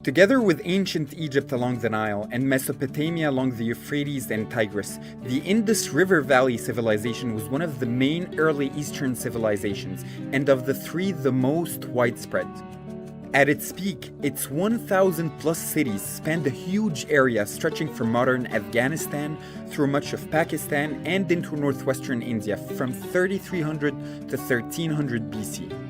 Together with ancient Egypt along the Nile and Mesopotamia along the Euphrates and Tigris, the Indus River Valley civilization was one of the main early Eastern civilizations, and of the three, the most widespread. At its peak, its 1,000 plus cities spanned a huge area stretching from modern Afghanistan through much of Pakistan and into northwestern India from 3300 to 1300 BC.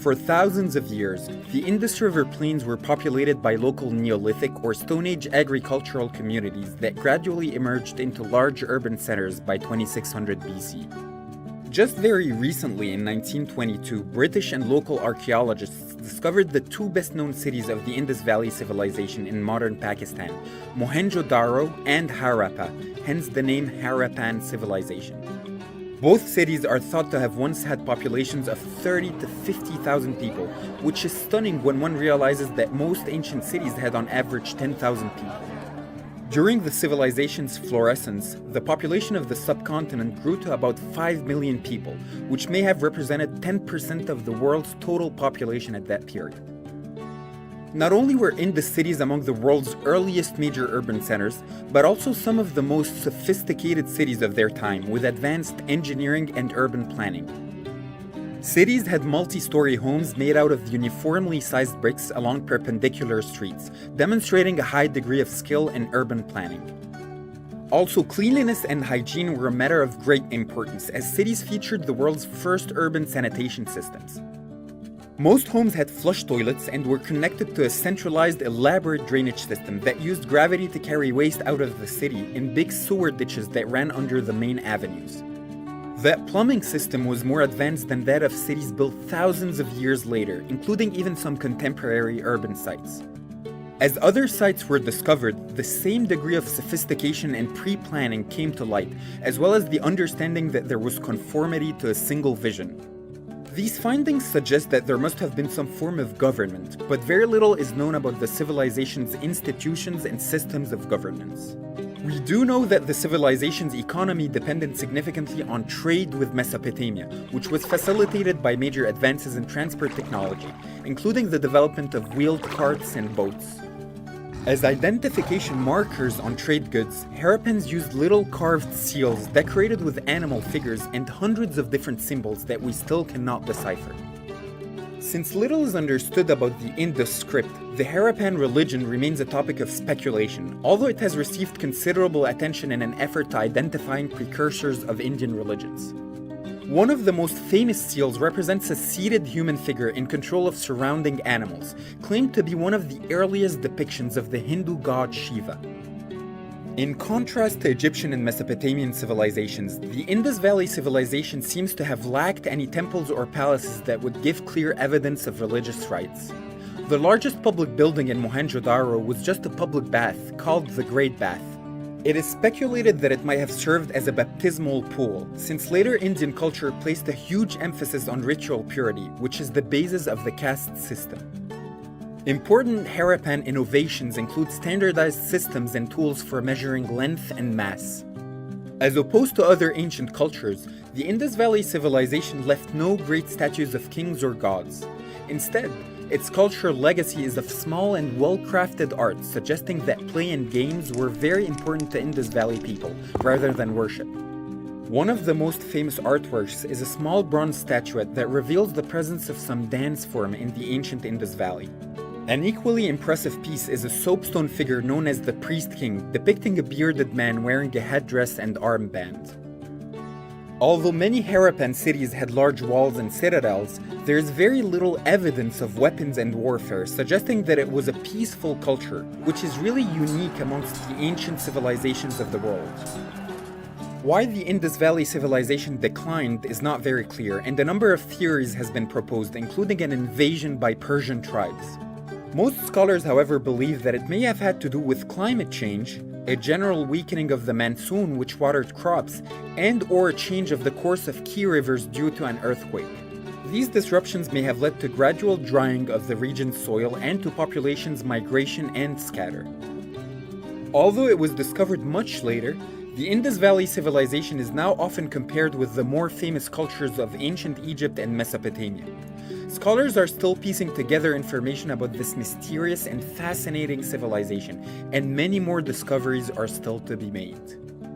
For thousands of years, the Indus River plains were populated by local Neolithic or Stone Age agricultural communities that gradually emerged into large urban centers by 2600 BC. Just very recently, in 1922, British and local archaeologists discovered the two best-known cities of the Indus Valley civilization in modern Pakistan, Mohenjo-Daro and Harappa, hence the name Harappan civilization. Both cities are thought to have once had populations of 30 to 50,000 people, which is stunning when one realizes that most ancient cities had on average 10,000 people. During the civilization's florescence, the population of the subcontinent grew to about 5 million people, which may have represented 10% of the world's total population at that period. Not only were Indus cities among the world's earliest major urban centers, but also some of the most sophisticated cities of their time, with advanced engineering and urban planning. Cities had multi-story homes made out of uniformly sized bricks along perpendicular streets, demonstrating a high degree of skill in urban planning. Also, cleanliness and hygiene were a matter of great importance, as cities featured the world's first urban sanitation systems. Most homes had flush toilets and were connected to a centralized, elaborate drainage system that used gravity to carry waste out of the city in big sewer ditches that ran under the main avenues. That plumbing system was more advanced than that of cities built thousands of years later, including even some contemporary urban sites. As other sites were discovered, the same degree of sophistication and pre-planning came to light, as well as the understanding that there was conformity to a single vision. These findings suggest that there must have been some form of government, but very little is known about the civilization's institutions and systems of governance. We do know that the civilization's economy depended significantly on trade with Mesopotamia, which was facilitated by major advances in transport technology, including the development of wheeled carts and boats. As identification markers on trade goods, Harappans used little carved seals decorated with animal figures and hundreds of different symbols that we still cannot decipher. Since little is understood about the Indus script, the Harappan religion remains a topic of speculation, although it has received considerable attention in an effort to identifying precursors of Indian religions. One of the most famous seals represents a seated human figure in control of surrounding animals, claimed to be one of the earliest depictions of the Hindu god Shiva. In contrast to Egyptian and Mesopotamian civilizations, the Indus Valley civilization seems to have lacked any temples or palaces that would give clear evidence of religious rites. The largest public building in Mohenjo-Daro was just a public bath, called the Great Bath. It is speculated that it might have served as a baptismal pool, since later Indian culture placed a huge emphasis on ritual purity, which is the basis of the caste system. Important Harappan innovations include standardized systems and tools for measuring length and mass. As opposed to other ancient cultures, the Indus Valley civilization left no great statues of kings or gods. Instead, its cultural legacy is of small and well-crafted art, suggesting that play and games were very important to Indus Valley people, rather than worship. One of the most famous artworks is a small bronze statuette that reveals the presence of some dance form in the ancient Indus Valley. An equally impressive piece is a soapstone figure known as the Priest King, depicting a bearded man wearing a headdress and armband. Although many Harappan cities had large walls and citadels, there is very little evidence of weapons and warfare, suggesting that it was a peaceful culture, which is really unique amongst the ancient civilizations of the world. Why the Indus Valley civilization declined is not very clear, and a number of theories has been proposed, including an invasion by Persian tribes. Most scholars, however, believe that it may have had to do with climate change, a general weakening of the monsoon which watered crops, and/or a change of the course of key rivers due to an earthquake. These disruptions may have led to gradual drying of the region's soil and to populations' migration and scatter. Although it was discovered much later, the Indus Valley civilization is now often compared with the more famous cultures of ancient Egypt and Mesopotamia. Scholars are still piecing together information about this mysterious and fascinating civilization, and many more discoveries are still to be made.